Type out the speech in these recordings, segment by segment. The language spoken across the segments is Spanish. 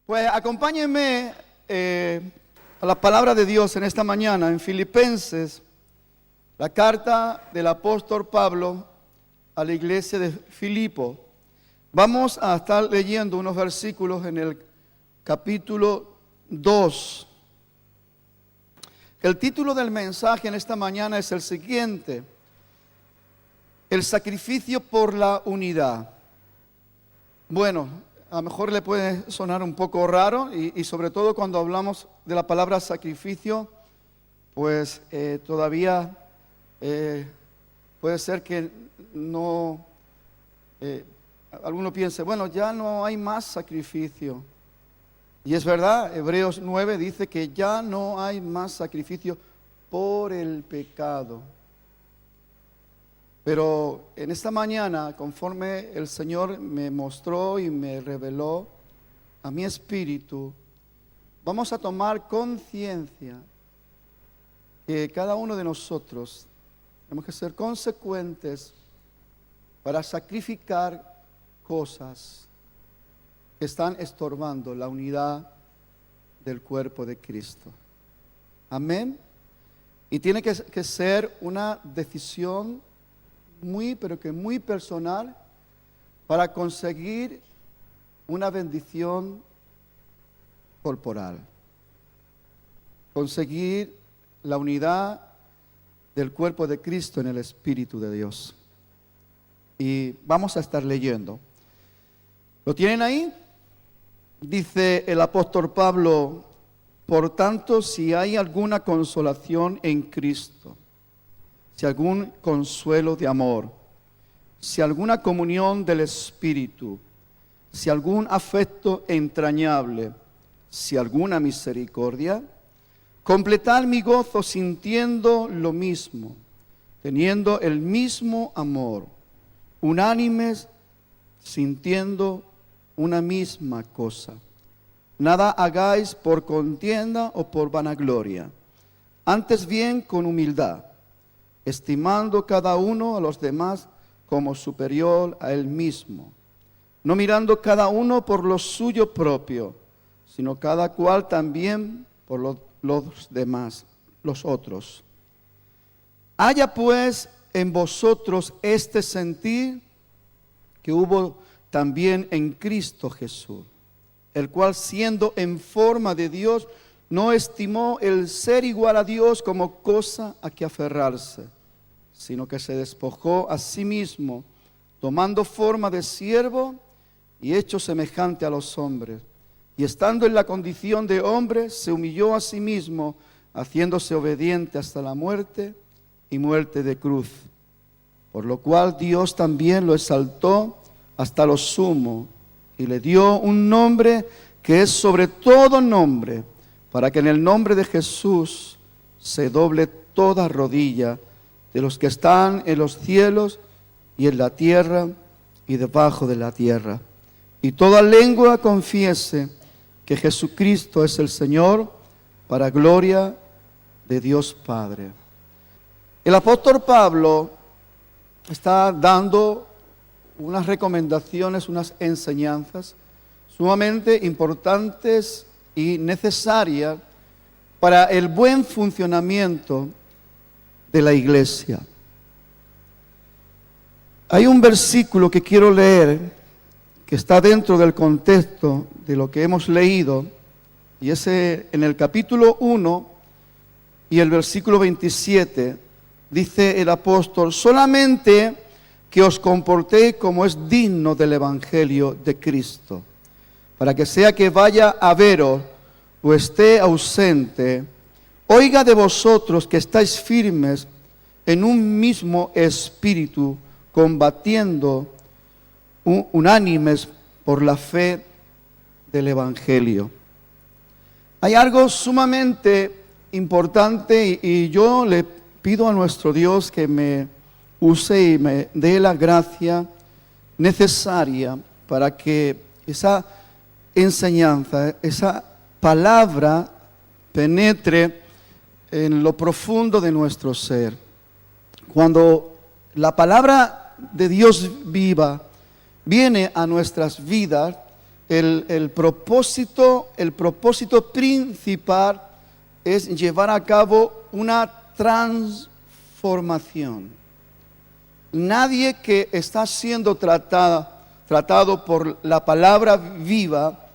Pues acompáñenme a la palabra de Dios en esta mañana en Filipenses, la carta del apóstol Pablo a la iglesia de Filipo. Vamos a estar leyendo unos versículos en el capítulo 2. El título del mensaje en esta mañana es el siguiente: el sacrificio por la unidad. Bueno, a lo mejor le puede sonar un poco raro y sobre todo cuando hablamos de la palabra sacrificio, pues todavía puede ser que no, alguno piense, bueno, ya no hay más sacrificio. Y es verdad, Hebreos 9 dice que ya no hay más sacrificio por el pecado. Pero en esta mañana, conforme el Señor me mostró y me reveló a mi espíritu, vamos a tomar conciencia que cada uno de nosotros tenemos que ser consecuentes para sacrificar cosas que están estorbando la unidad del cuerpo de Cristo. Amén. Y tiene que ser una decisión muy personal para conseguir una bendición corporal, conseguir la unidad del cuerpo de Cristo en el Espíritu de Dios. Y vamos a estar leyendo. ¿Lo tienen ahí? Dice el apóstol Pablo: por tanto, si hay alguna consolación en Cristo, si algún consuelo de amor, si alguna comunión del Espíritu, si algún afecto entrañable, si alguna misericordia, completad mi gozo sintiendo lo mismo, teniendo el mismo amor, unánimes, sintiendo una misma cosa. Nada hagáis por contienda o por vanagloria, antes bien con humildad, estimando cada uno a los demás como superior a él mismo, no mirando cada uno por lo suyo propio, sino cada cual también por los demás, los otros. Haya pues en vosotros este sentir que hubo también en Cristo Jesús, el cual, siendo en forma de Dios, no estimó el ser igual a Dios como cosa a que aferrarse, sino que se despojó a sí mismo, tomando forma de siervo y hecho semejante a los hombres. Y estando en la condición de hombre, se humilló a sí mismo, haciéndose obediente hasta la muerte y muerte de cruz. Por lo cual Dios también lo exaltó hasta lo sumo y le dio un nombre que es sobre todo nombre, para que en el nombre de Jesús se doble toda rodilla de los que están en los cielos y en la tierra y debajo de la tierra, y toda lengua confiese que Jesucristo es el Señor, para gloria de Dios Padre. El apóstol Pablo está dando unas recomendaciones, unas enseñanzas sumamente importantes y necesarias para el buen funcionamiento de la iglesia. Hay un versículo que quiero leer que está dentro del contexto de lo que hemos leído, y ese en el capítulo 1 y el versículo 27 dice el apóstol: solamente que os comportéis como es digno del evangelio de Cristo, para que sea que vaya a veros o esté ausente, oiga de vosotros que estáis firmes en un mismo espíritu, combatiendo unánimes por la fe del evangelio. Hay algo sumamente importante y yo le pido a nuestro Dios que me use y me dé la gracia necesaria para que esa enseñanza, esa palabra penetre en lo profundo de nuestro ser. Cuando la palabra de Dios viva viene a nuestras vidas, el propósito principal es llevar a cabo una transformación. Nadie que está siendo tratado por la palabra viva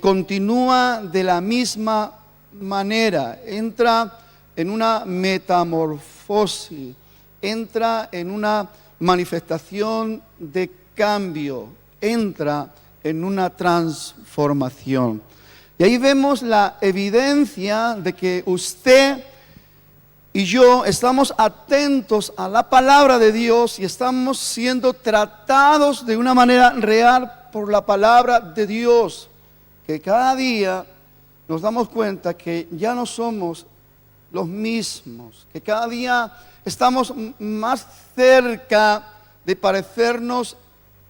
continúa de la misma manera, entra en una metamorfosis, entra en una manifestación de cambio, entra en una transformación. Y ahí vemos la evidencia de que usted y yo estamos atentos a la palabra de Dios y estamos siendo tratados de una manera real por la palabra de Dios, que cada día nos damos cuenta que ya no somos los mismos, que cada día estamos más cerca de parecernos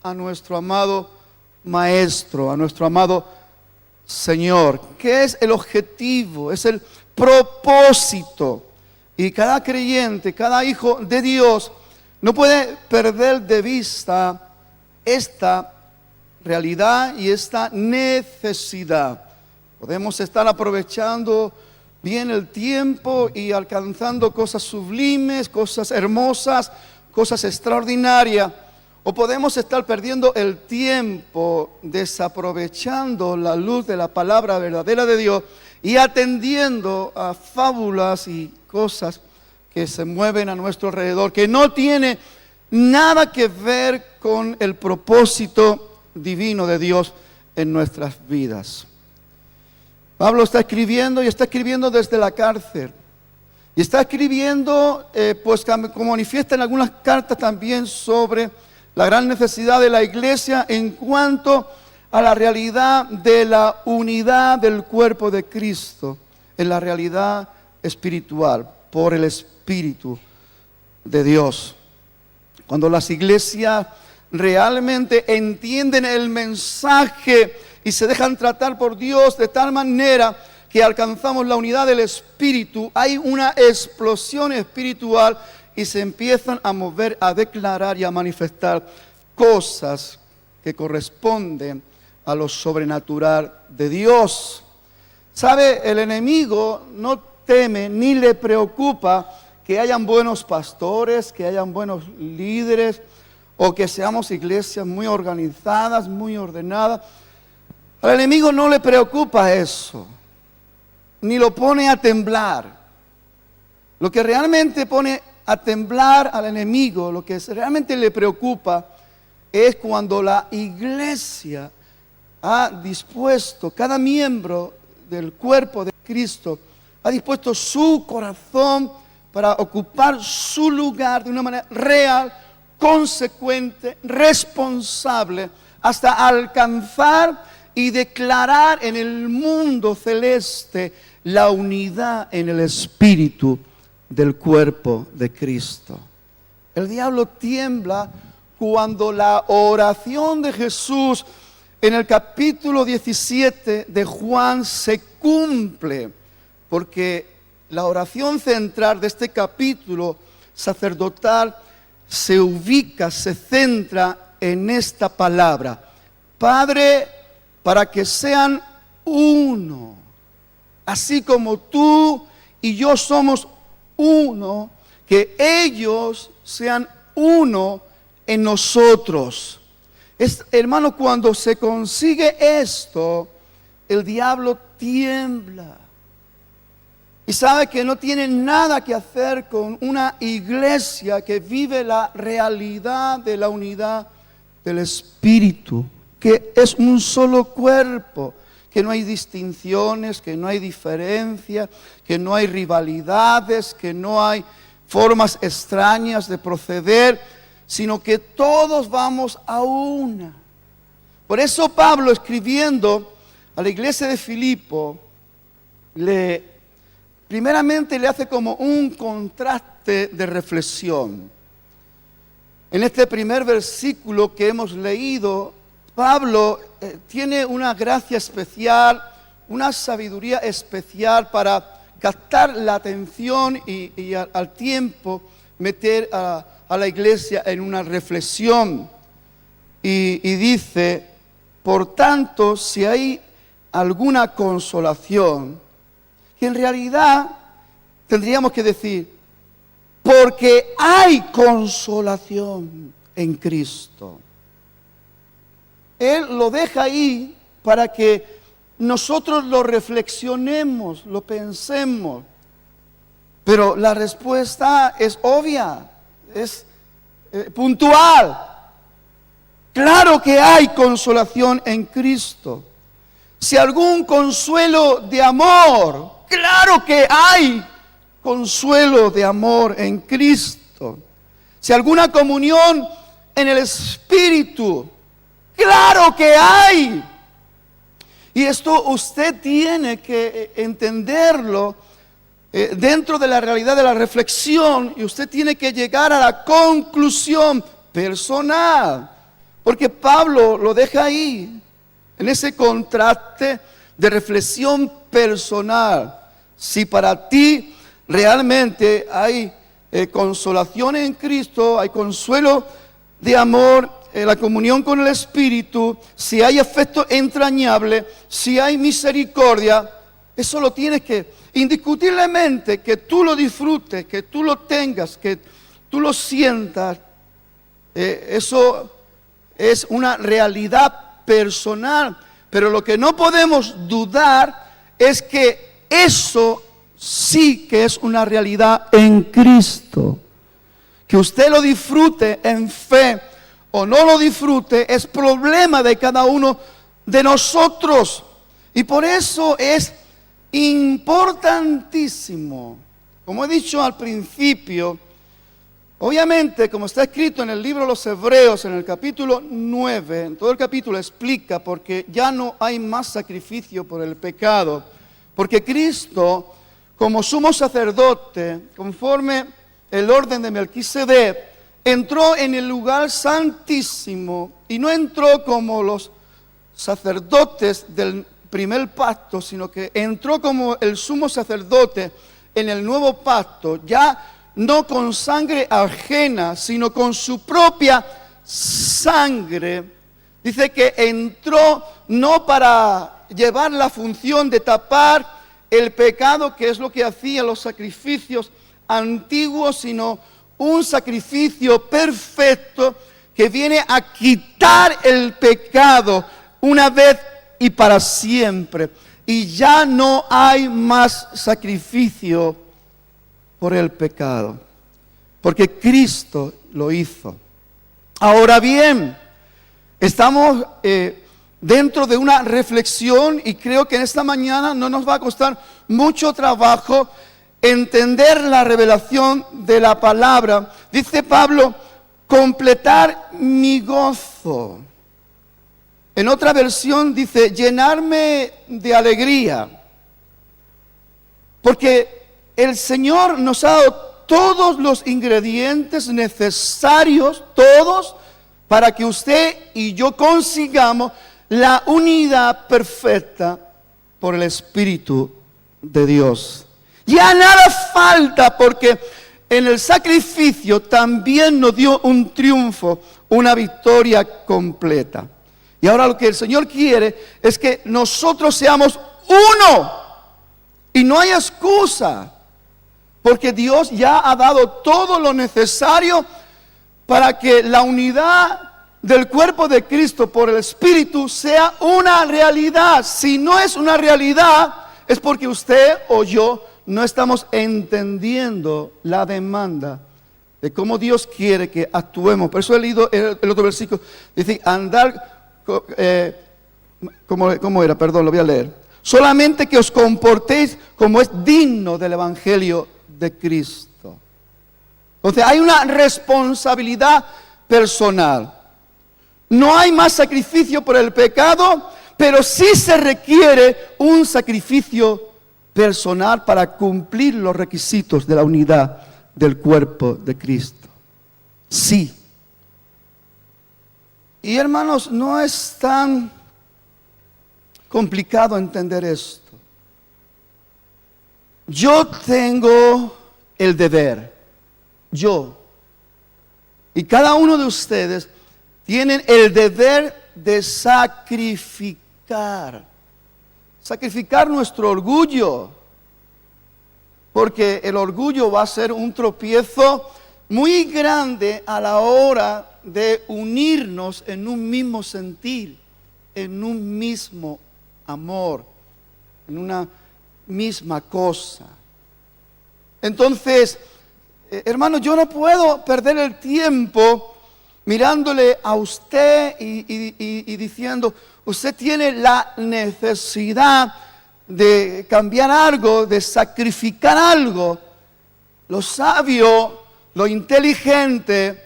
a nuestro amado Maestro, a nuestro amado Señor. ¿Qué es el objetivo? Es el propósito. Y cada creyente, cada hijo de Dios no puede perder de vista esta realidad y esta necesidad. Podemos estar aprovechando bien el tiempo y alcanzando cosas sublimes, cosas hermosas, cosas extraordinarias. O podemos estar perdiendo el tiempo desaprovechando la luz de la palabra verdadera de Dios y atendiendo a fábulas y cosas que se mueven a nuestro alrededor, que no tiene nada que ver con el propósito divino de Dios en nuestras vidas. Pablo está escribiendo y está escribiendo desde la cárcel. Y está escribiendo, pues como manifiesta en algunas cartas también, sobre la gran necesidad de la iglesia en cuanto a la realidad de la unidad del cuerpo de Cristo, en la realidad espiritual, por el Espíritu de Dios. Cuando las iglesias realmente entienden el mensaje y se dejan tratar por Dios de tal manera que alcanzamos la unidad del Espíritu, hay una explosión espiritual y se empiezan a mover, a declarar y a manifestar cosas que corresponden a lo sobrenatural de Dios. ¿Sabe? El enemigo no teme ni le preocupa que hayan buenos pastores, que hayan buenos líderes o que seamos iglesias muy organizadas, muy ordenadas. Al enemigo no le preocupa eso, ni lo pone a temblar. Lo que realmente pone a temblar al enemigo, lo que realmente le preocupa, es cuando la iglesia ha dispuesto, cada miembro del cuerpo de Cristo, ha dispuesto su corazón para ocupar su lugar de una manera real, consecuente, responsable, hasta alcanzar y declarar en el mundo celeste la unidad en el espíritu del cuerpo de Cristo. El diablo tiembla cuando la oración de Jesús en el capítulo 17 de Juan se cumple, porque la oración central de este capítulo sacerdotal se ubica, se centra en esta palabra: Padre, para que sean uno, así como tú y yo somos uno, que ellos sean uno en nosotros. Hermano, cuando se consigue esto, el diablo tiembla. Y sabe que no tiene nada que hacer con una iglesia que vive la realidad de la unidad del Espíritu, que es un solo cuerpo, que no hay distinciones, que no hay diferencias, que no hay rivalidades, que no hay formas extrañas de proceder, sino que todos vamos a una. Por eso Pablo, escribiendo a la iglesia de Filipo, primeramente le hace como un contraste de reflexión. En este primer versículo que hemos leído, Pablo tiene una gracia especial, una sabiduría especial para captar la atención y al tiempo meter a la iglesia en una reflexión. Y dice por tanto, si hay alguna consolación, que en realidad tendríamos que decir, porque hay consolación en Cristo. Él lo deja ahí para que nosotros lo reflexionemos, lo pensemos. Pero la respuesta es obvia, es puntual. Claro que hay consolación en Cristo. Si algún consuelo de amor, claro que hay consuelo de amor en Cristo. Si alguna comunión en el Espíritu, claro que hay. Y esto usted tiene que entenderlo dentro de la realidad de la reflexión, y usted tiene que llegar a la conclusión personal, porque Pablo lo deja ahí, en ese contraste de reflexión personal. Si para ti realmente hay consolación en Cristo, hay consuelo de amor, la comunión con el Espíritu, si hay afecto entrañable, si hay misericordia, eso lo tienes que, indiscutiblemente, que tú lo disfrutes, que tú lo tengas, que tú lo sientas, eso es una realidad personal. Pero lo que no podemos dudar es que eso sí que es una realidad en Cristo. Que usted lo disfrute en fe o no lo disfrute es problema de cada uno de nosotros. Y por eso es importantísimo, como he dicho al principio, obviamente, como está escrito en el libro de los Hebreos, en el capítulo 9, en todo el capítulo explica, porque ya no hay más sacrificio por el pecado, porque Cristo, como sumo sacerdote, conforme el orden de Melquisedec, entró en el lugar santísimo y no entró como los sacerdotes del primer pacto, sino que entró como el sumo sacerdote en el nuevo pacto, ya no con sangre ajena, sino con su propia sangre. Dice que entró no para llevar la función de tapar el pecado, que es lo que hacían los sacrificios antiguos, sino un sacrificio perfecto que viene a quitar el pecado una vez y para siempre. Y ya no hay más sacrificio por el pecado, porque Cristo lo hizo. Ahora bien, estamos dentro de una reflexión, y creo que en esta mañana no nos va a costar mucho trabajo entender la revelación de la palabra. Dice Pablo, completar mi gozo. En otra versión dice, llenarme de alegría. Porque el Señor nos ha dado todos los ingredientes necesarios, todos, para que usted y yo consigamos la unidad perfecta por el Espíritu de Dios. Ya nada falta, porque en el sacrificio también nos dio un triunfo, una victoria completa. Y ahora lo que el Señor quiere es que nosotros seamos uno. Y no hay excusa, porque Dios ya ha dado todo lo necesario para que la unidad del cuerpo de Cristo por el Espíritu sea una realidad. Si no es una realidad, es porque usted o yo no estamos entendiendo la demanda de cómo Dios quiere que actuemos. Por eso he leído el otro versículo. Dice, andar, ¿cómo era? Perdón, lo voy a leer. Solamente que os comportéis como es digno del Evangelio de Cristo. Entonces hay una responsabilidad personal. No hay más sacrificio por el pecado, pero sí se requiere un sacrificio personal para cumplir los requisitos de la unidad del cuerpo de Cristo. Sí. Y hermanos, no es tan complicado entender esto. Yo tengo el deber, y cada uno de ustedes tienen el deber de sacrificar. Sacrificar nuestro orgullo. Porque el orgullo va a ser un tropiezo muy grande a la hora de unirnos en un mismo sentir, en un mismo amor, en una misma cosa. Entonces, hermano, yo no puedo perder el tiempo mirándole a usted y diciendo, usted tiene la necesidad de cambiar algo, de sacrificar algo. Lo sabio, lo inteligente,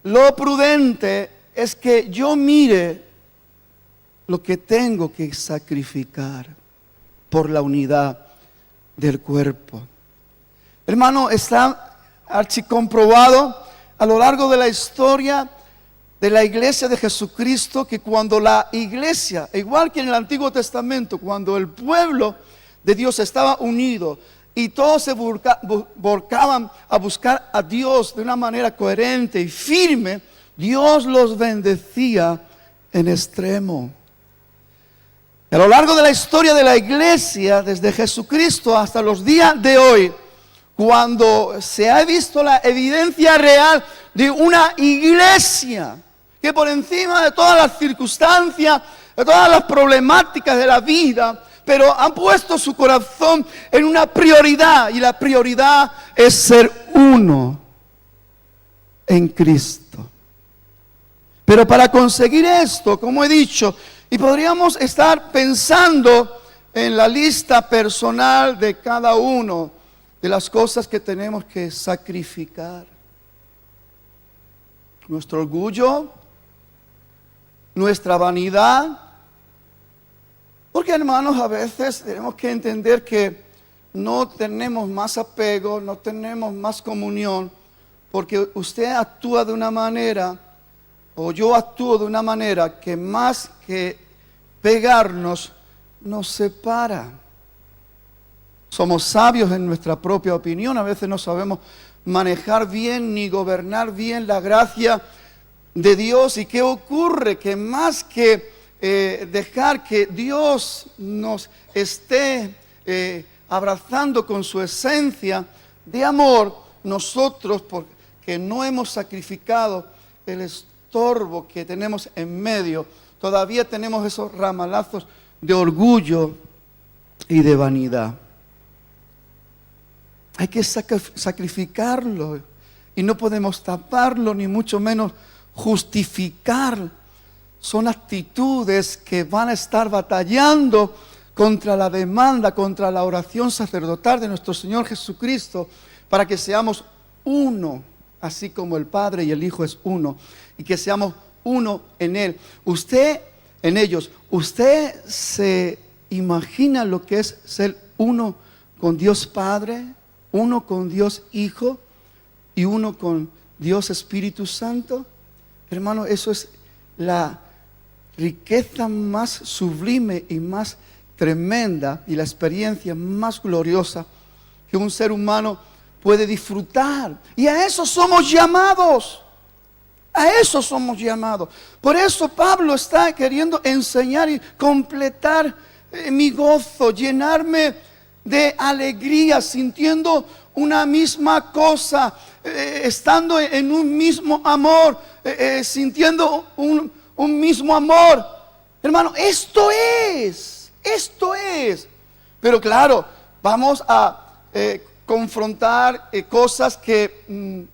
lo prudente es que yo mire lo que tengo que sacrificar por la unidad del cuerpo. Hermano, está archicomprobado a lo largo de la historia de la iglesia de Jesucristo que cuando la iglesia, igual que en el Antiguo Testamento, cuando el pueblo de Dios estaba unido y todos se volcaban a buscar a Dios de una manera coherente y firme, Dios los bendecía en extremo. A lo largo de la historia de la iglesia, desde Jesucristo hasta los días de hoy, cuando se ha visto la evidencia real de una iglesia que por encima de todas las circunstancias, de todas las problemáticas de la vida, pero han puesto su corazón en una prioridad, y la prioridad es ser uno en Cristo. Pero para conseguir esto, como he dicho, y podríamos estar pensando en la lista personal de cada uno de las cosas que tenemos que sacrificar. Nuestro orgullo, nuestra vanidad. Porque, hermanos, a veces tenemos que entender que no tenemos más apego, no tenemos más comunión, porque usted actúa de una manera, o yo actúo de una manera que más que pegarnos, nos separa. Somos sabios en nuestra propia opinión, a veces no sabemos manejar bien ni gobernar bien la gracia de Dios. ¿Y qué ocurre? Que más que dejar que Dios nos esté abrazando con su esencia de amor, nosotros, porque no hemos sacrificado el estorbo que tenemos en medio, todavía tenemos esos ramalazos de orgullo y de vanidad. Hay que sacrificarlo y no podemos taparlo, ni mucho menos justificar. Son actitudes que van a estar batallando contra la demanda, contra la oración sacerdotal de nuestro Señor Jesucristo, para que seamos uno, así como el Padre y el Hijo es uno, y que seamos uno en Él. Usted, en ellos, ¿usted se imagina lo que es ser uno con Dios Padre, uno con Dios Hijo y uno con Dios Espíritu Santo? Hermano, eso es la riqueza más sublime y más tremenda, y la experiencia más gloriosa que un ser humano puede disfrutar. Y a eso somos llamados. A eso somos llamados. Por eso Pablo está queriendo enseñar y completar mi gozo, llenarme de alegría, sintiendo una misma cosa, estando en un mismo amor, sintiendo un mismo amor. Hermano, esto es. Pero claro, vamos a confrontar cosas que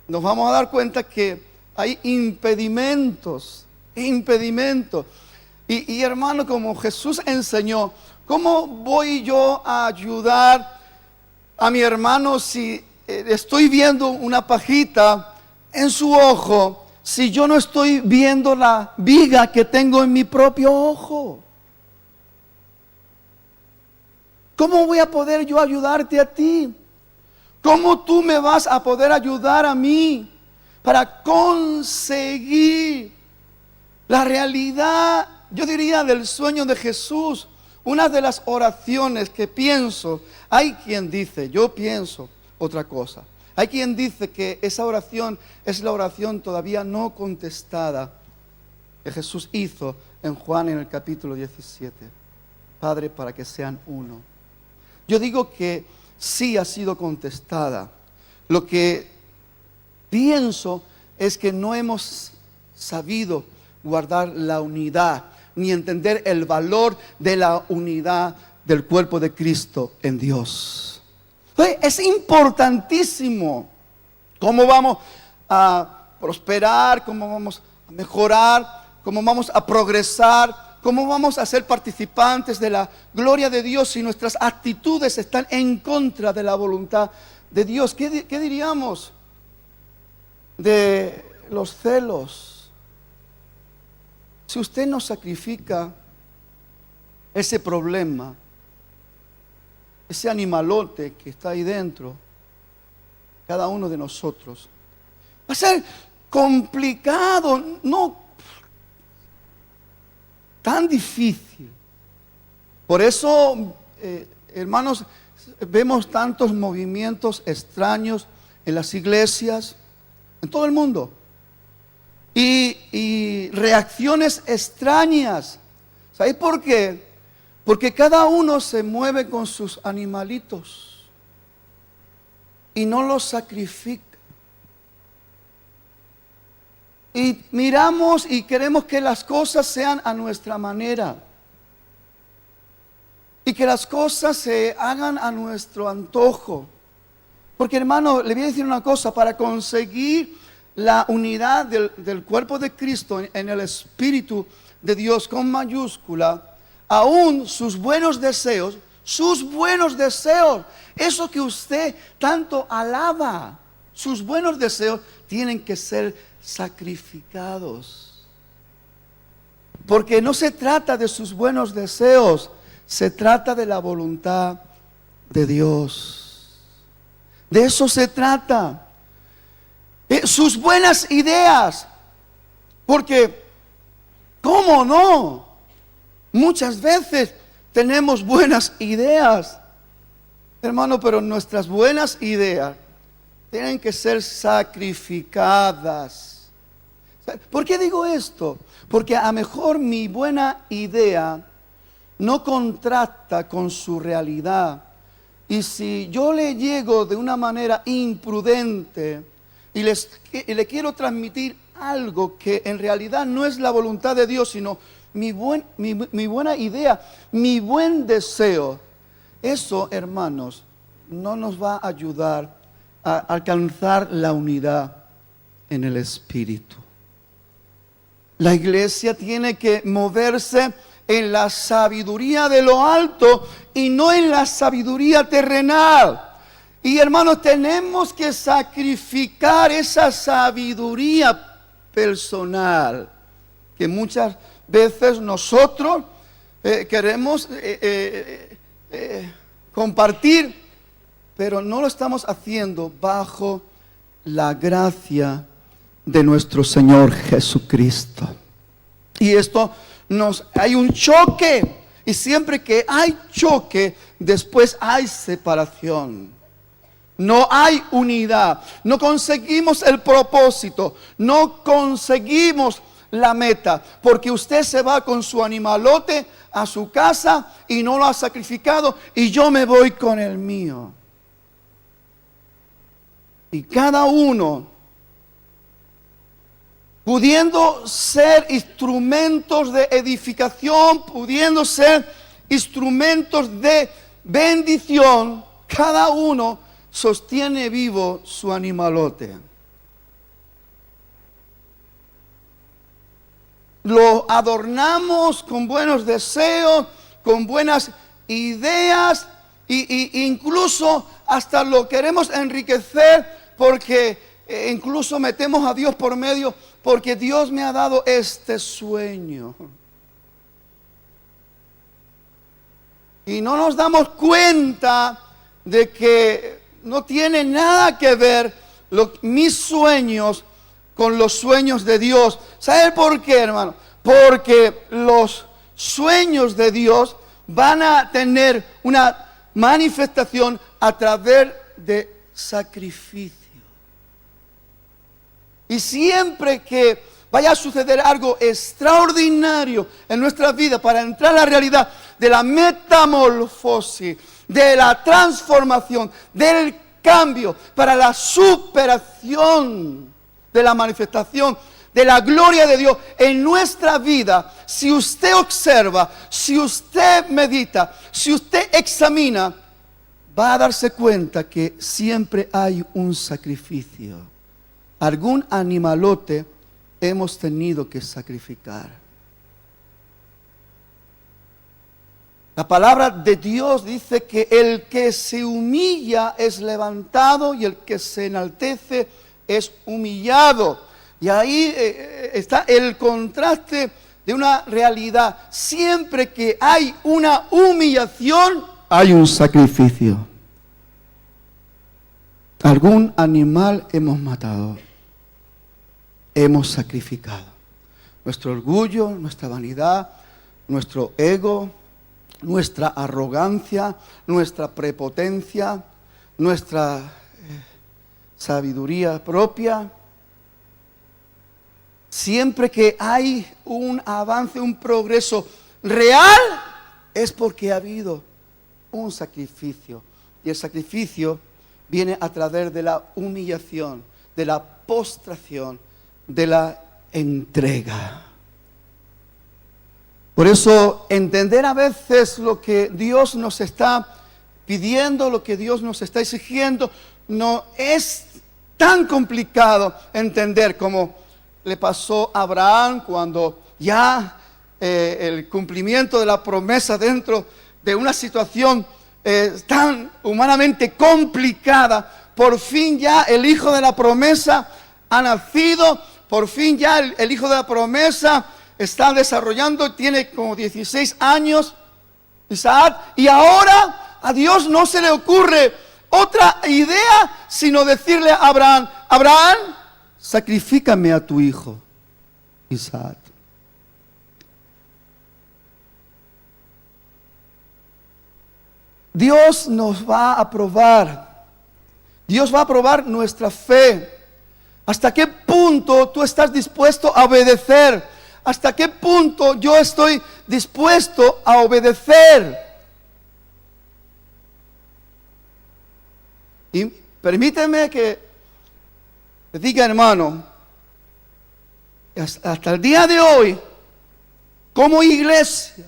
nos vamos a dar cuenta que hay impedimentos. Y hermano, como Jesús enseñó, ¿cómo voy yo a ayudar a mi hermano si estoy viendo una pajita en su ojo, si yo no estoy viendo la viga que tengo en mi propio ojo? ¿Cómo voy a poder yo ayudarte a ti? ¿Cómo tú me vas a poder ayudar a mí para conseguir la realidad, yo diría, del sueño de Jesús? Una de las oraciones que pienso, hay quien dice, yo pienso otra cosa. Hay quien dice que esa oración es la oración todavía no contestada que Jesús hizo en Juan en el capítulo 17. Padre, para que sean uno. Yo digo que sí ha sido contestada. Lo que pienso es que no hemos sabido guardar la unidad, ni entender el valor de la unidad del cuerpo de Cristo en Dios. Es importantísimo cómo vamos a prosperar, cómo vamos a mejorar, cómo vamos a progresar, cómo vamos a ser participantes de la gloria de Dios si nuestras actitudes están en contra de la voluntad de Dios. ¿Qué diríamos de los celos? Si usted no sacrifica ese problema, ese animalote que está ahí dentro, cada uno de nosotros, va a ser complicado, no tan difícil. Por eso, hermanos, vemos tantos movimientos extraños en las iglesias, en todo el mundo, y reacciones extrañas. ¿Sabes por qué? Porque cada uno se mueve con sus animalitos y no los sacrifica. Y miramos y queremos que las cosas sean a nuestra manera. Y que las cosas se hagan a nuestro antojo. Porque, hermano, le voy a decir una cosa: para conseguir la unidad del cuerpo de Cristo en el Espíritu de Dios con mayúscula, aún sus buenos deseos, eso que usted tanto alaba, sus buenos deseos tienen que ser sacrificados. Porque no se trata de sus buenos deseos, se trata de la voluntad de Dios. De eso se trata. Sus buenas ideas. Porque, ¿cómo no? Muchas veces tenemos buenas ideas, hermano, pero nuestras buenas ideas tienen que ser sacrificadas. ¿Por qué digo esto? Porque a lo mejor mi buena idea no contrasta con su realidad. Y si yo le llego de una manera imprudente y le quiero transmitir algo que en realidad no es la voluntad de Dios, sino mi buena idea, mi buen deseo, eso, hermanos, no nos va a ayudar a alcanzar la unidad en el Espíritu. La iglesia tiene que moverse en la sabiduría de lo alto y no en la sabiduría terrenal. Y, hermanos, tenemos que sacrificar esa sabiduría personal que muchas veces nosotros queremos compartir, pero no lo estamos haciendo bajo la gracia de nuestro Señor Jesucristo. Y esto hay un choque, y siempre que hay choque, después hay separación. No hay unidad, no conseguimos el propósito, no conseguimos la meta, porque usted se va con su animalote a su casa y no lo ha sacrificado, y yo me voy con el mío. Y cada uno, pudiendo ser instrumentos de edificación, pudiendo ser instrumentos de bendición, cada uno sostiene vivo su animalote. Lo adornamos con buenos deseos, con buenas ideas, e incluso hasta lo queremos enriquecer, porque incluso metemos a Dios por medio, porque Dios me ha dado este sueño. Y no nos damos cuenta de que no tiene nada que ver mis sueños con los sueños de Dios. ¿Sabe por qué, hermano? Porque los sueños de Dios van a tener una manifestación a través de sacrificio. Y siempre que vaya a suceder algo extraordinario en nuestra vida para entrar a la realidad de la metamorfosis, de la transformación, del cambio, para la superación de la manifestación de la gloria de Dios en nuestra vida. Si usted observa, si usted medita, si usted examina, va a darse cuenta que siempre hay un sacrificio. Algún animalote hemos tenido que sacrificar. La palabra de Dios dice que el que se humilla es levantado y el que se enaltece es humillado. Y ahí está el contraste de una realidad. Siempre que hay una humillación, hay un sacrificio. Algún animal hemos matado, hemos sacrificado. Nuestro orgullo, nuestra vanidad, nuestro ego, nuestra arrogancia, nuestra prepotencia, nuestra sabiduría propia. Siempre que hay un avance, un progreso real, es porque ha habido un sacrificio. Y el sacrificio viene a través de la humillación, de la postración, de la entrega. Por eso entender a veces lo que Dios nos está pidiendo, lo que Dios nos está exigiendo, no es tan complicado entender como le pasó a Abraham cuando ya el cumplimiento de la promesa dentro de una situación tan humanamente complicada, por fin ya el hijo de la promesa ha nacido, por fin ya el hijo de la promesa está desarrollando, tiene como 16 años, Isaac, y ahora a Dios no se le ocurre otra idea sino decirle a Abraham: Abraham, sacrifícame a tu hijo, Isaac. Dios nos va a probar. Dios va a probar nuestra fe. ¿Hasta qué punto tú estás dispuesto a obedecer? ¿Hasta qué punto yo estoy dispuesto a obedecer? Y permíteme que te diga, hermano, hasta el día de hoy, como iglesia,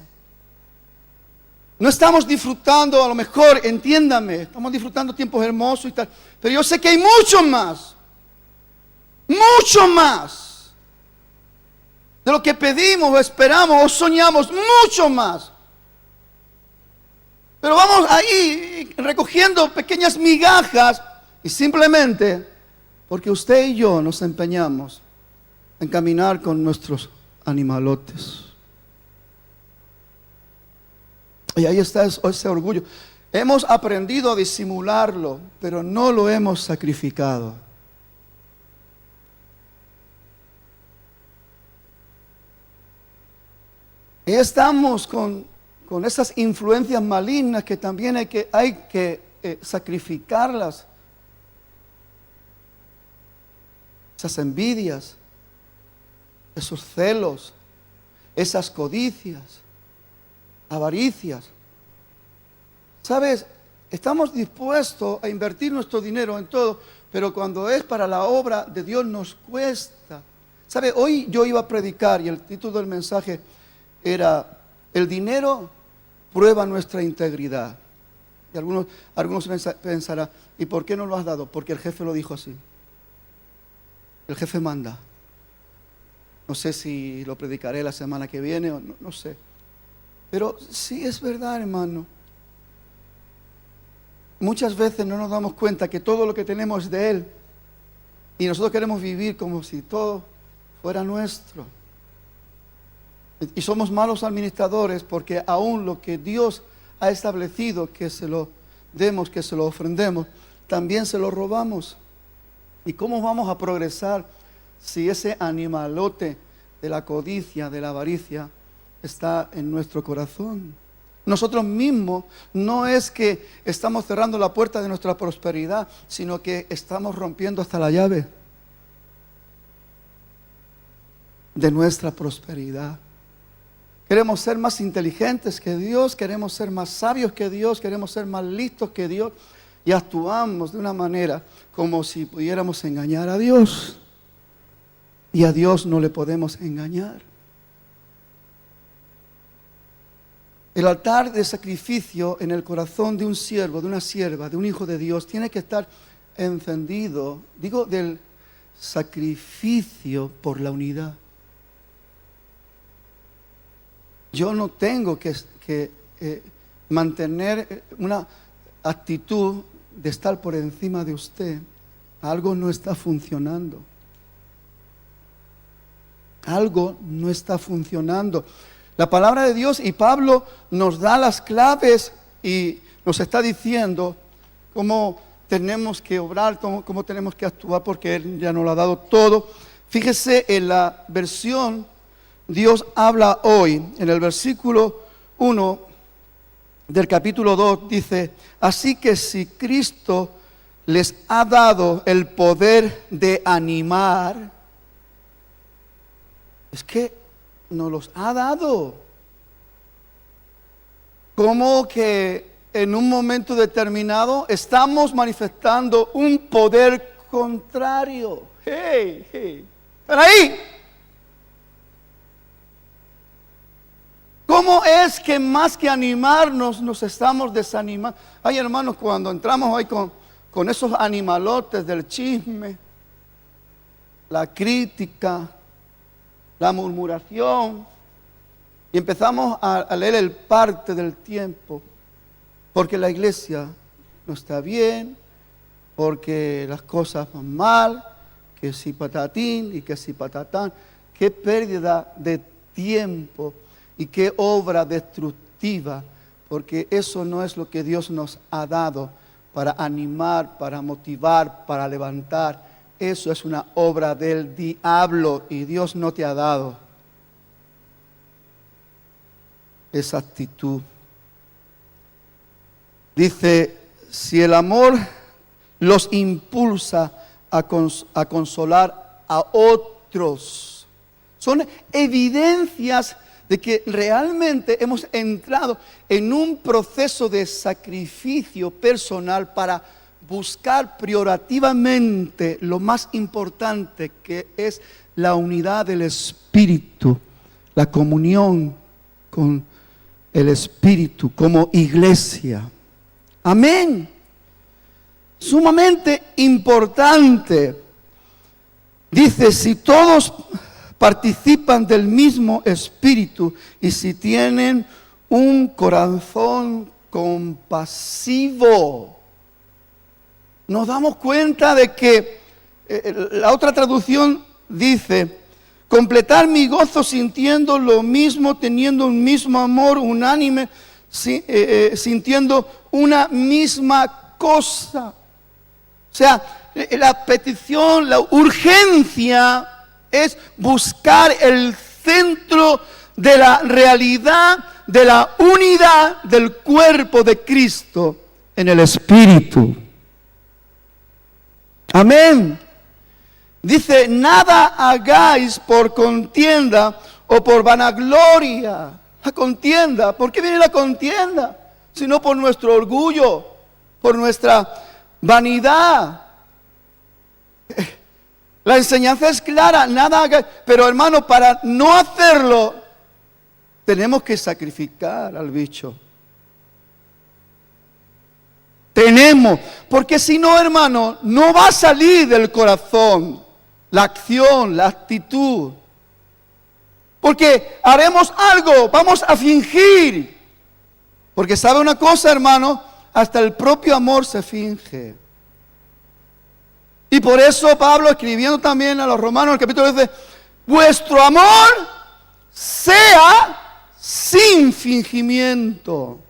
no estamos disfrutando, a lo mejor, entiéndame, estamos disfrutando tiempos hermosos y tal, pero yo sé que hay mucho más de lo que pedimos o esperamos o soñamos, mucho más. Pero vamos ahí recogiendo pequeñas migajas y simplemente porque usted y yo nos empeñamos en caminar con nuestros animalotes. Y ahí está ese orgullo. Hemos aprendido a disimularlo, pero no lo hemos sacrificado. Y estamos con esas influencias malignas que también hay que sacrificarlas. Esas envidias, esos celos, esas codicias, avaricias. ¿Sabes? Estamos dispuestos a invertir nuestro dinero en todo, pero cuando es para la obra de Dios nos cuesta. ¿Sabe? Hoy yo iba a predicar y el título del mensaje era: el dinero prueba nuestra integridad. Y algunos pensarán: ¿y por qué no lo has dado? Porque el jefe lo dijo así. El jefe manda. No sé si lo predicaré la semana que viene o no sé. Pero sí es verdad, hermano. Muchas veces no nos damos cuenta que todo lo que tenemos es de Él. Y nosotros queremos vivir como si todo fuera nuestro. Y somos malos administradores porque aún lo que Dios ha establecido que se lo demos, que se lo ofrendemos, también se lo robamos. ¿Y cómo vamos a progresar si ese animalote de la codicia, de la avaricia, está en nuestro corazón? Nosotros mismos no es que estamos cerrando la puerta de nuestra prosperidad, sino que estamos rompiendo hasta la llave. de nuestra prosperidad. Queremos ser más inteligentes que Dios, queremos ser más sabios que Dios, queremos ser más listos que Dios y actuamos de una manera como si pudiéramos engañar a Dios. Y a Dios no le podemos engañar. El altar de sacrificio en el corazón de un siervo, de una sierva, de un hijo de Dios, tiene que estar encendido, digo, del sacrificio por la unidad. Yo no tengo que mantener una actitud de estar por encima de usted. Algo no está funcionando. Algo no está funcionando. La palabra de Dios, y Pablo nos da las claves y nos está diciendo cómo tenemos que obrar, cómo tenemos que actuar, porque Él ya nos lo ha dado todo. Fíjese en la versión Dios habla hoy, en el versículo 1 del capítulo 2, dice: así que si Cristo les ha dado el poder de animar, es que nos los ha dado. Como que en un momento determinado estamos manifestando un poder contrario. ¡Hey! ¿Están ahí? ¿Cómo es que más que animarnos nos estamos desanimando? Ay, hermanos, cuando entramos ahí con esos animalotes del chisme, la crítica, la murmuración, y empezamos a leer el parte del tiempo, porque la iglesia no está bien, porque las cosas van mal, que si patatín y que si patatán. Qué pérdida de tiempo y qué obra destructiva, porque eso no es lo que Dios nos ha dado para animar, para motivar, para levantar. Eso es una obra del diablo y Dios no te ha dado esa actitud. Dice, si el amor los impulsa a consolar a otros, son evidencias de que realmente hemos entrado en un proceso de sacrificio personal para buscar priorativamente lo más importante, que es la unidad del Espíritu, la comunión con el Espíritu como iglesia. Amén. Sumamente importante. Dice, si todos participan del mismo Espíritu y si tienen un corazón compasivo. Nos damos cuenta de que la otra traducción dice, completar mi gozo sintiendo lo mismo, teniendo un mismo amor unánime, sintiendo una misma cosa. O sea, la petición, la urgencia es buscar el centro de la realidad, de la unidad del cuerpo de Cristo en el Espíritu. Amén. Dice, nada hagáis por contienda o por vanagloria. La contienda, ¿por qué viene la contienda? Sino por nuestro orgullo, por nuestra vanidad. La enseñanza es clara, nada hagáis. Pero hermano, para no hacerlo, tenemos que sacrificar al bicho. Porque si no, hermano, no va a salir del corazón la acción, la actitud. Porque haremos algo, vamos a fingir. Porque sabe una cosa, hermano, hasta el propio amor se finge. Y por eso Pablo, escribiendo también a los romanos, en el capítulo 10, vuestro amor sea sin fingimiento.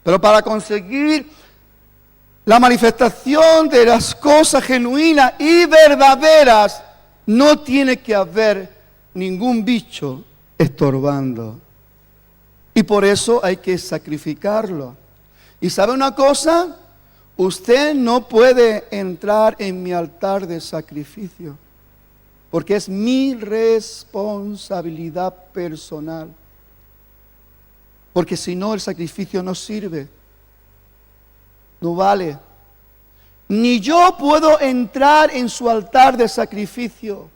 Pero para conseguir la manifestación de las cosas genuinas y verdaderas, no tiene que haber ningún bicho estorbando. Y por eso hay que sacrificarlo. ¿Y sabe una cosa? Usted no puede entrar en mi altar de sacrificio, porque es mi responsabilidad personal. Porque si no, el sacrificio no sirve, no vale. Ni yo puedo entrar en su altar de sacrificio,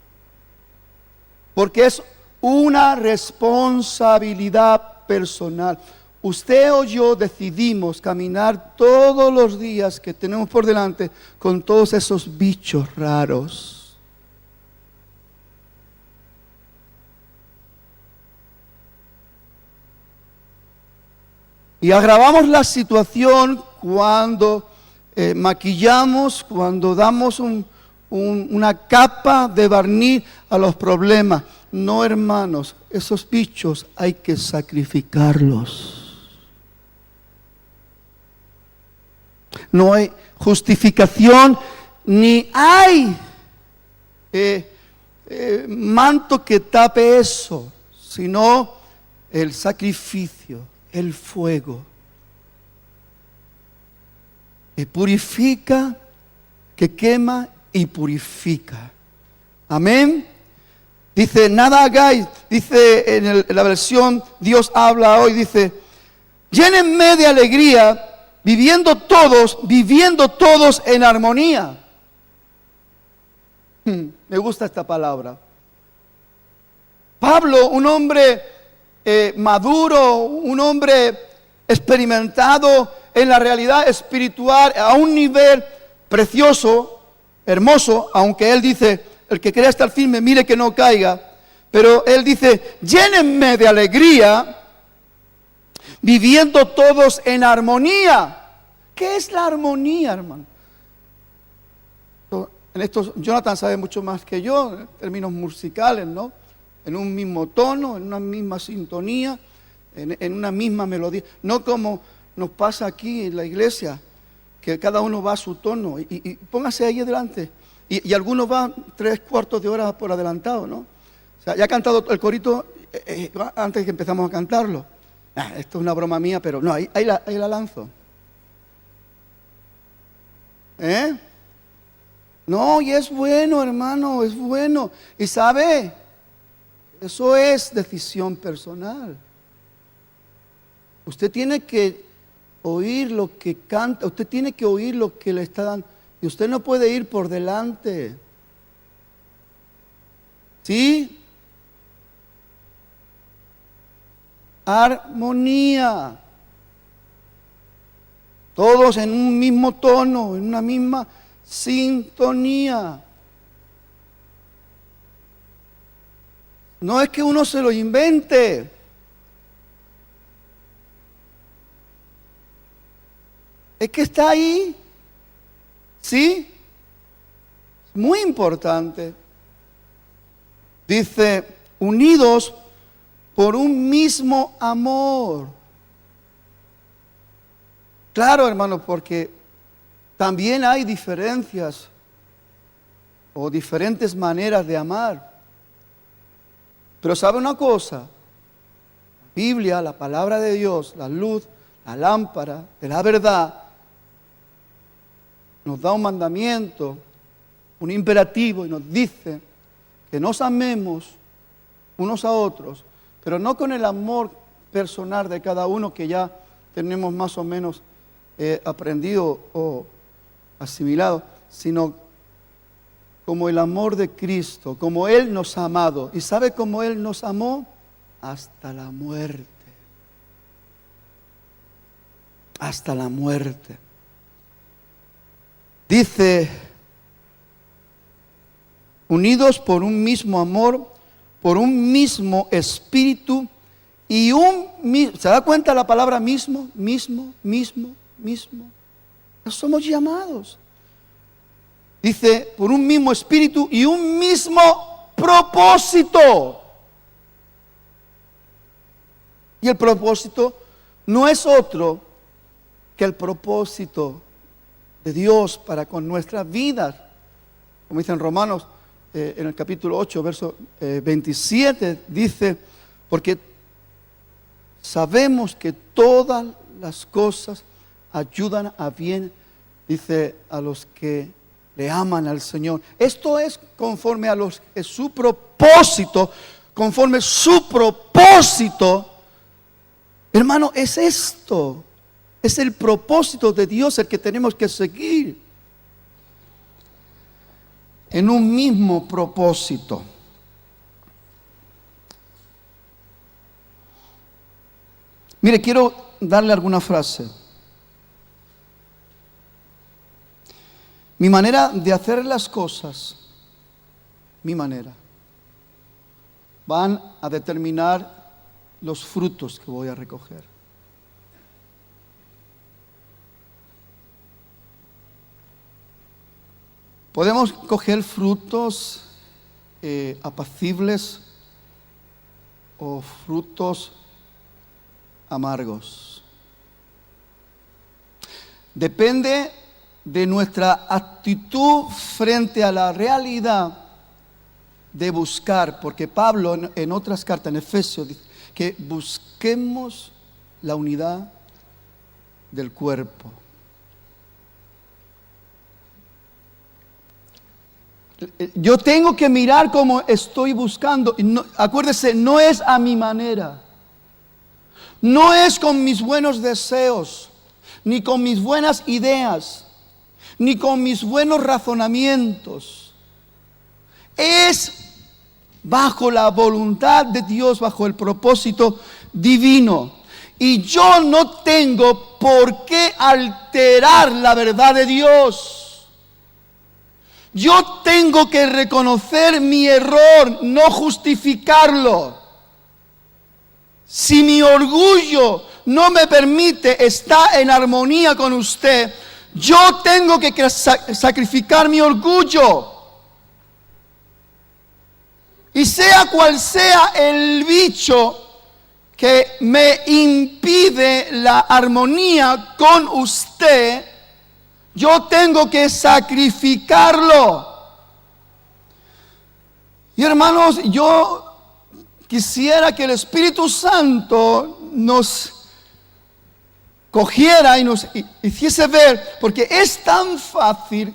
porque es una responsabilidad personal. Usted o yo decidimos caminar todos los días que tenemos por delante con todos esos bichos raros. Y agravamos la situación cuando maquillamos, cuando damos una capa de barniz a los problemas. No, hermanos, esos bichos hay que sacrificarlos. No hay justificación, ni hay manto que tape eso, sino el sacrificio, el fuego, que purifica, que quema y purifica. Amén. Dice, nada hagáis, dice en la versión Dios habla hoy, dice, llénenme de alegría, viviendo todos en armonía. Me gusta esta palabra. Pablo, un hombre maduro, un hombre experimentado en la realidad espiritual a un nivel precioso, hermoso, aunque él dice, el que crea estar firme, mire que no caiga, pero él dice, llénenme de alegría, viviendo todos en armonía. ¿Qué es la armonía, hermano? En esto Jonathan sabe mucho más que yo, en términos musicales, ¿no? En un mismo tono, en una misma sintonía, en una misma melodía. No como nos pasa aquí en la iglesia, que cada uno va a su tono. Y póngase ahí adelante. Y algunos van 3/4 de hora por adelantado, ¿no? O sea, ya ha cantado el corito antes que empezamos a cantarlo. Esto es una broma mía, pero no, ahí la lanzo. No, y es bueno, hermano, es bueno. Y sabe, eso es decisión personal. Usted tiene que oír lo que canta, usted tiene que oír lo que le está dando. Y usted no puede ir por delante. ¿Sí? Armonía. Todos en un mismo tono, en una misma sintonía. No es que uno se lo invente. Es que está ahí. ¿Sí? Muy importante. Dice, unidos por un mismo amor. Claro, hermano, porque también hay diferencias o diferentes maneras de amar. Pero ¿sabe una cosa? La Biblia, la palabra de Dios, la luz, la lámpara de la verdad, nos da un mandamiento, un imperativo, y nos dice que nos amemos unos a otros, pero no con el amor personal de cada uno que ya tenemos más o menos aprendido o asimilado, sino como el amor de Cristo, como Él nos ha amado. ¿Y sabe cómo Él nos amó? Hasta la muerte. Hasta la muerte. Dice, unidos por un mismo amor, por un mismo espíritu y ¿se da cuenta la palabra mismo? Mismo. No somos llamados. Dice, por un mismo espíritu y un mismo propósito. Y el propósito no es otro que el propósito de Dios para con nuestras vidas. Como dice en Romanos, en el capítulo 8, verso 27, dice, porque sabemos que todas las cosas ayudan a bien, dice, a los que le aman al Señor. Esto es conforme a su propósito, conforme su propósito. Hermano, es esto. Es el propósito de Dios el que tenemos que seguir. En un mismo propósito. Mire, quiero darle alguna frase. Mi manera de hacer las cosas, mi manera, van a determinar los frutos que voy a recoger. Podemos coger frutos apacibles o frutos amargos. Depende de nuestra actitud frente a la realidad de buscar, porque Pablo en otras cartas, en Efesios, dice que busquemos la unidad del cuerpo. Yo tengo que mirar cómo estoy buscando. No, acuérdese, no es a mi manera. No es con mis buenos deseos, ni con mis buenas ideas, ni con mis buenos razonamientos. Es bajo la voluntad de Dios, bajo el propósito divino. Y yo no tengo por qué alterar la verdad de Dios. Yo tengo que reconocer mi error, no justificarlo. Si mi orgullo no me permite estar en armonía con usted, yo tengo que sacrificar mi orgullo. Y sea cual sea el bicho que me impide la armonía con usted, yo tengo que sacrificarlo. Y hermanos, yo quisiera que el Espíritu Santo nos cogiera y nos hiciese ver, porque es tan fácil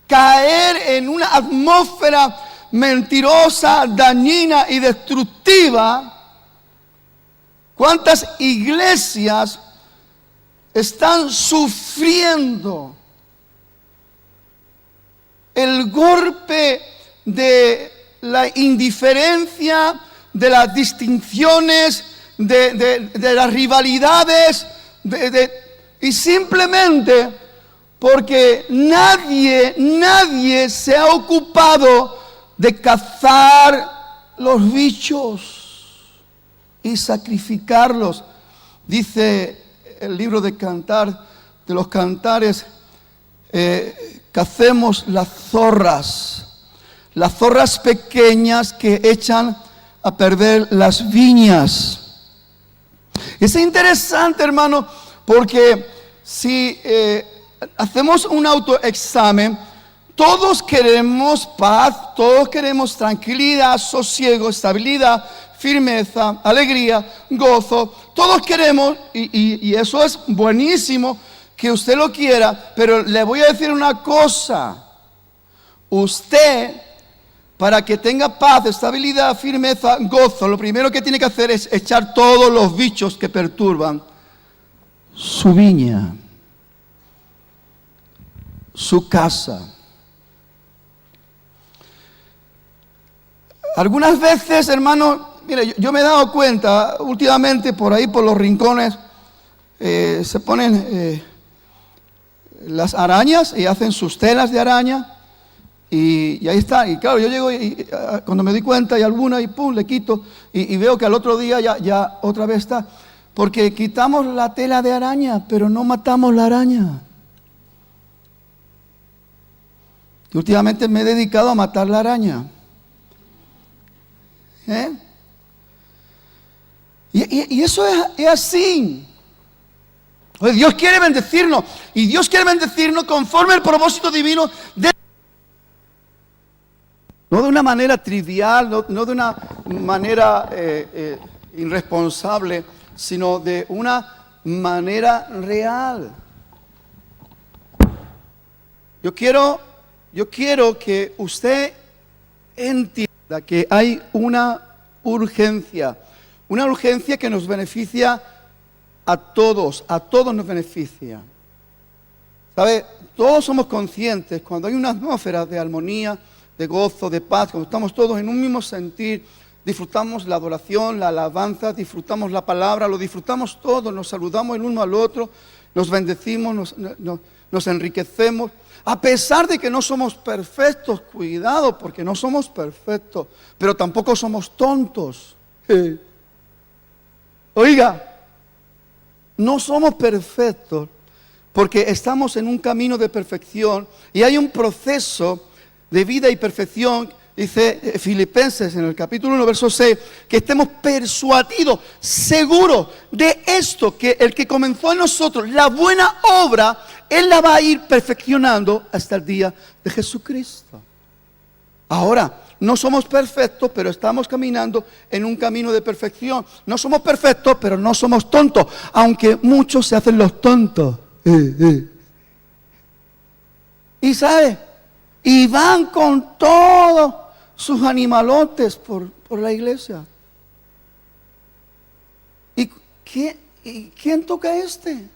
caer en una atmósfera mentirosa, dañina y destructiva. ¿Cuántas iglesias están sufriendo el golpe de la indiferencia, de las distinciones, de las rivalidades, y simplemente porque nadie se ha ocupado de cazar los bichos y sacrificarlos? Dice el libro de los Cantares, cacemos las zorras pequeñas que echan a perder las viñas. Es interesante, hermano, porque si hacemos un autoexamen, todos queremos paz, todos queremos tranquilidad, sosiego, estabilidad, firmeza, alegría, gozo. Todos queremos, y eso es buenísimo que usted lo quiera, pero le voy a decir una cosa. Usted, para que tenga paz, estabilidad, firmeza, gozo, lo primero que tiene que hacer es echar todos los bichos que perturban su viña, su casa. Algunas veces, hermano, mire, yo me he dado cuenta últimamente por ahí, por los rincones, se ponen las arañas y hacen sus telas de araña. Y ahí está, y claro, yo llego y cuando me di cuenta hay alguna y pum, le quito y veo que al otro día ya otra vez está. Porque quitamos la tela de araña, pero no matamos la araña. Y últimamente me he dedicado a matar la araña. Y eso es así. Dios quiere bendecirnos, y Dios quiere bendecirnos conforme al propósito divino no de una manera trivial, no de una manera irresponsable, sino de una manera real. Yo quiero yo quiero que usted entienda que hay una urgencia que nos beneficia a todos nos beneficia. ¿Sabe? Todos somos conscientes cuando hay una atmósfera de armonía, de gozo, de paz, cuando estamos todos en un mismo sentir, disfrutamos la adoración, la alabanza, disfrutamos la palabra, lo disfrutamos todo, nos saludamos el uno al otro, nos bendecimos, nos enriquecemos. A pesar de que no somos perfectos, cuidado, porque no somos perfectos, pero tampoco somos tontos. Oiga, no somos perfectos porque estamos en un camino de perfección y hay un proceso de vida y perfección. Dice Filipenses en el capítulo 1, verso 6, que estemos persuadidos, seguros de esto, que el que comenzó en nosotros la buena obra, Él la va a ir perfeccionando hasta el día de Jesucristo. Ahora, no somos perfectos, pero estamos caminando en un camino de perfección. No somos perfectos, pero no somos tontos, aunque muchos se hacen los tontos. Y ¿sabe? Y van con todos sus animalotes por la iglesia. ¿Y quién toca este?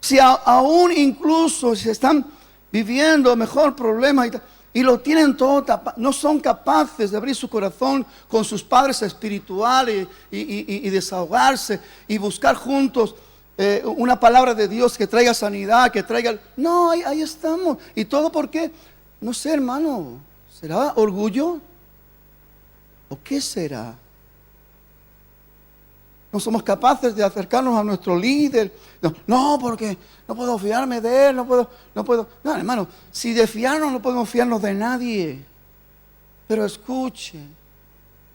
Si aún incluso se están viviendo mejor problemas y lo tienen todo tapado, no son capaces de abrir su corazón con sus padres espirituales y desahogarse y buscar juntos una palabra de Dios que traiga sanidad, que traiga... No, ahí estamos. ¿Y todo por qué? No sé, hermano. ¿Será orgullo? ¿O qué será? No somos capaces de acercarnos a nuestro líder. No, porque no puedo fiarme de él, no puedo. No, hermano, si de fiarnos no podemos fiarnos de nadie. Pero escuche,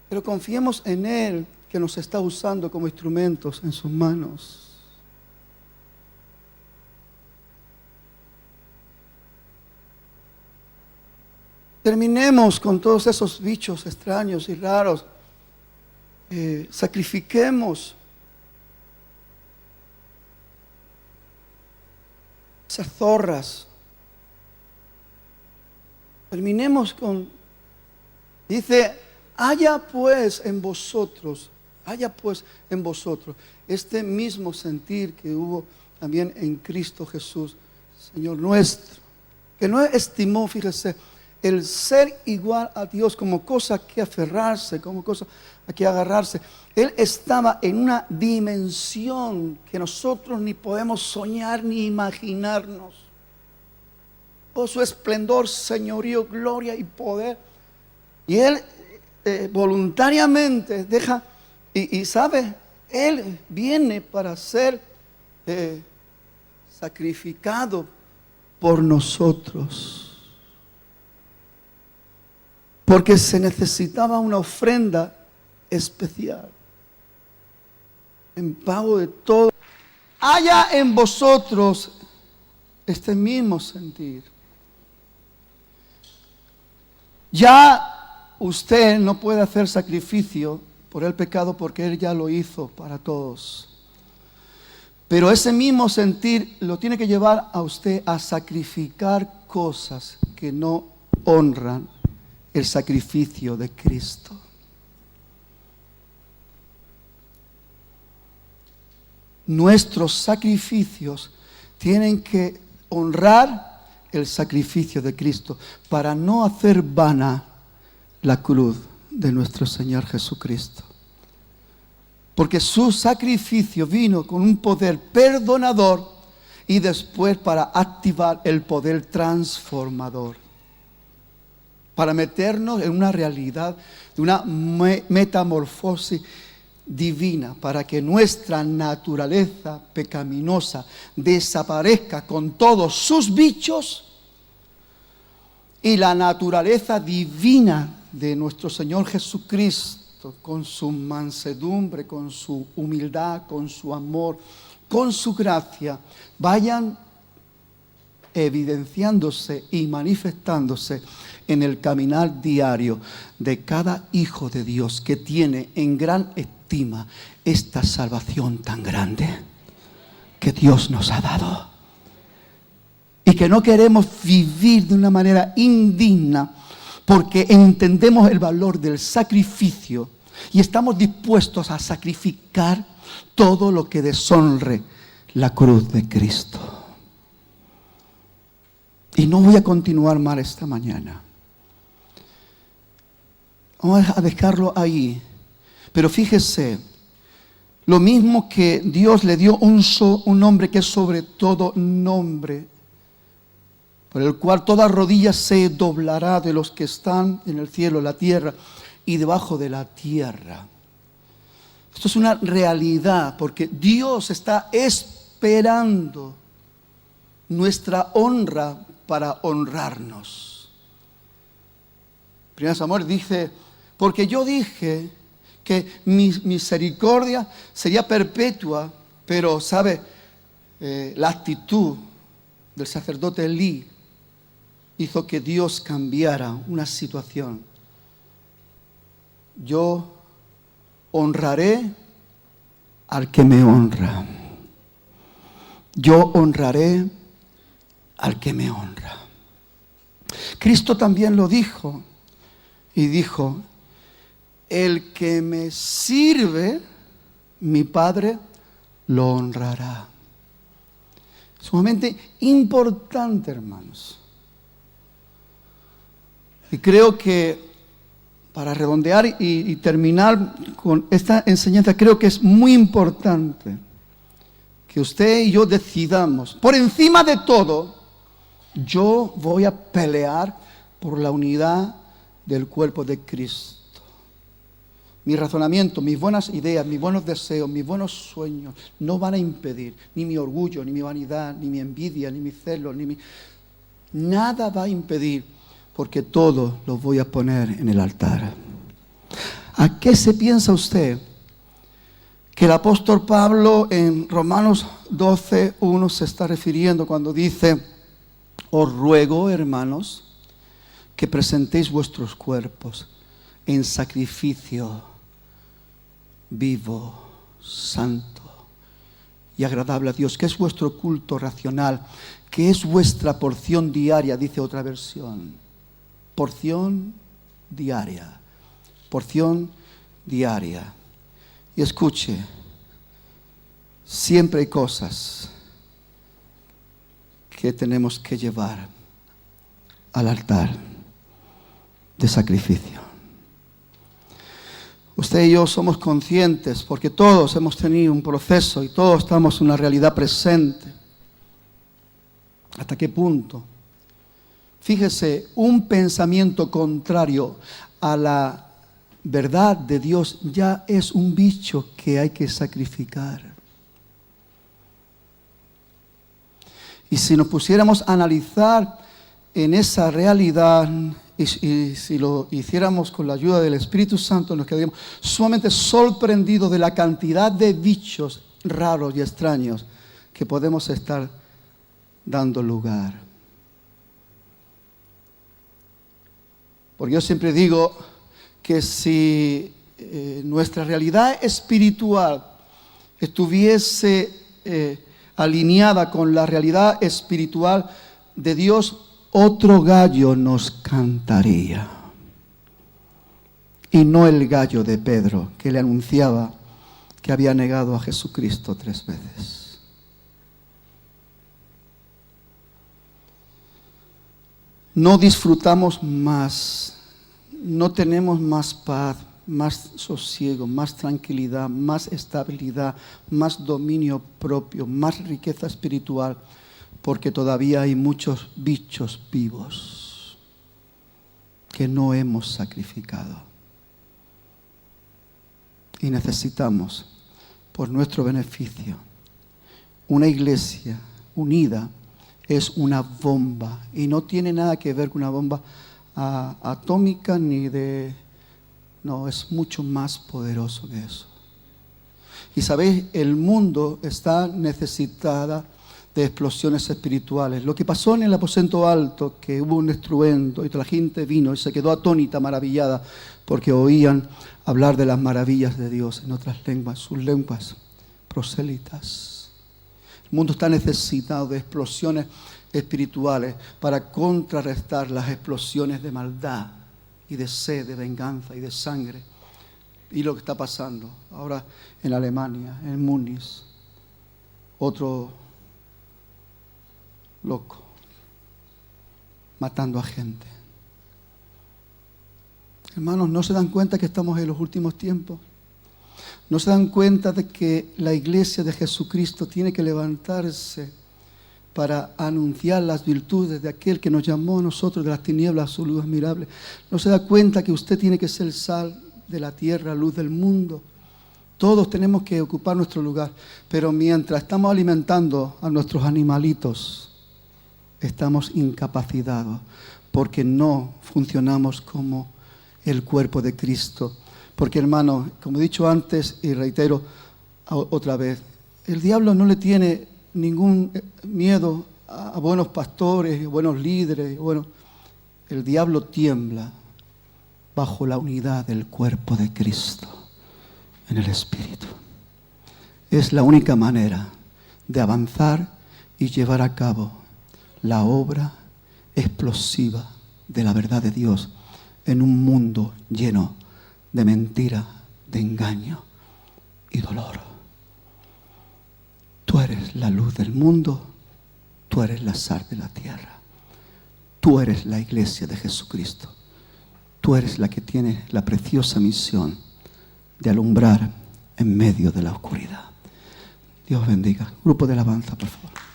pero confiemos en Él que nos está usando como instrumentos en sus manos. Terminemos con todos esos bichos extraños y raros. Sacrifiquemos esas zorras. Terminemos con, dice, haya pues en vosotros este mismo sentir que hubo también en Cristo Jesús, Señor nuestro, que no estimó, fíjese, el ser igual a Dios como cosa que aferrarse, como cosa a que agarrarse. Él estaba en una dimensión que nosotros ni podemos soñar ni imaginarnos. Por su esplendor, señorío, gloria y poder. Y Él voluntariamente deja, y sabe, Él viene para ser sacrificado por nosotros. Porque se necesitaba una ofrenda especial en pago de todo. Haya en vosotros este mismo sentir. Ya usted no puede hacer sacrificio por el pecado porque Él ya lo hizo para todos. Pero ese mismo sentir lo tiene que llevar a usted a sacrificar cosas que no honran el sacrificio de Cristo. Nuestros sacrificios tienen que honrar el sacrificio de Cristo para no hacer vana la cruz de nuestro Señor Jesucristo. Porque su sacrificio vino con un poder perdonador y después para activar el poder transformador. Para meternos en una realidad de una metamorfosis divina, para que nuestra naturaleza pecaminosa desaparezca con todos sus bichos y la naturaleza divina de nuestro Señor Jesucristo, con su mansedumbre, con su humildad, con su amor, con su gracia, vayan evidenciándose y manifestándose en el caminar diario de cada hijo de Dios que tiene en gran esta salvación tan grande que Dios nos ha dado. y que no queremos vivir de una manera indigna porque entendemos el valor del sacrificio y estamos dispuestos a sacrificar todo lo que deshonre la cruz de Cristo. Y no voy a continuar más esta mañana. Vamos a dejarlo ahí. Pero fíjese, lo mismo que Dios le dio un nombre que es sobre todo nombre, por el cual toda rodilla se doblará de los que están en el cielo, la tierra y debajo de la tierra. Esto es una realidad porque Dios está esperando nuestra honra para honrarnos. 1 Samuel dice, porque yo dije que mi misericordia sería perpetua, pero ¿sabe? La actitud del sacerdote Elí hizo que Dios cambiara una situación. Yo honraré al que me honra. Yo honraré al que me honra. Cristo también lo dijo y dijo, el que me sirve, mi Padre lo honrará. Sumamente importante, hermanos. Y creo que para redondear y terminar con esta enseñanza, creo que es muy importante que usted y yo decidamos, por encima de todo, yo voy a pelear por la unidad del cuerpo de Cristo. Mi razonamiento, mis buenas ideas, mis buenos deseos, mis buenos sueños no van a impedir ni mi orgullo, ni mi vanidad, ni mi envidia, ni mis celos, nada va a impedir, porque todo lo voy a poner en el altar. ¿A qué se piensa usted que el apóstol Pablo en Romanos 12:1 se está refiriendo cuando dice, os ruego, hermanos, que presentéis vuestros cuerpos en sacrificio vivo, santo y agradable a Dios, que es vuestro culto racional, que es vuestra porción diaria, dice otra versión. Porción diaria. Porción diaria. Y escuche, siempre hay cosas que tenemos que llevar al altar de sacrificio. Usted y yo somos conscientes porque todos hemos tenido un proceso y todos estamos en una realidad presente. ¿Hasta qué punto? Fíjese, un pensamiento contrario a la verdad de Dios ya es un bicho que hay que sacrificar. Y si nos pusiéramos a analizar en esa realidad, y si lo hiciéramos con la ayuda del Espíritu Santo, nos quedaríamos sumamente sorprendidos de la cantidad de bichos raros y extraños que podemos estar dando lugar. Porque yo siempre digo que si nuestra realidad espiritual estuviese alineada con la realidad espiritual de Dios, otro gallo nos cantaría. Y no el gallo de Pedro, que le anunciaba que había negado a Jesucristo 3 veces. No disfrutamos más, no tenemos más paz, más sosiego, más tranquilidad, más estabilidad, más dominio propio, más riqueza espiritual, porque todavía hay muchos bichos vivos que no hemos sacrificado. Y necesitamos, por nuestro beneficio, una iglesia unida. Es una bomba y no tiene nada que ver con una bomba atómica no, es mucho más poderoso que eso. Y sabéis, el mundo está necesitada de explosiones espirituales. Lo que pasó en el aposento alto, que hubo un estruendo y la gente vino y se quedó atónita, maravillada, porque oían hablar de las maravillas de Dios en otras lenguas, sus lenguas prosélitas. El mundo está necesitado de explosiones espirituales para contrarrestar las explosiones de maldad y de sed, de venganza y de sangre. Y lo que está pasando ahora en Alemania, en Múnich, otro loco matando a gente. Hermanos, ¿no se dan cuenta que estamos en los últimos tiempos? ¿No se dan cuenta de que la iglesia de Jesucristo tiene que levantarse para anunciar las virtudes de aquel que nos llamó a nosotros de las tinieblas a su luz admirable? ¿No se da cuenta que usted tiene que ser sal de la tierra, luz del mundo? Todos tenemos que ocupar nuestro lugar, pero mientras estamos alimentando a nuestros animalitos, estamos incapacitados porque no funcionamos como el cuerpo de Cristo. Porque, hermano, como he dicho antes y reitero otra vez, el diablo no le tiene ningún miedo a buenos pastores, buenos líderes. Bueno, el diablo tiembla bajo la unidad del cuerpo de Cristo en el Espíritu. Es la única manera de avanzar y llevar a cabo la obra explosiva de la verdad de Dios en un mundo lleno de mentira, de engaño y dolor. Tú eres la luz del mundo, tú eres la sal de la tierra, tú eres la iglesia de Jesucristo, tú eres la que tiene la preciosa misión de alumbrar en medio de la oscuridad. Dios bendiga. Grupo de alabanza, por favor.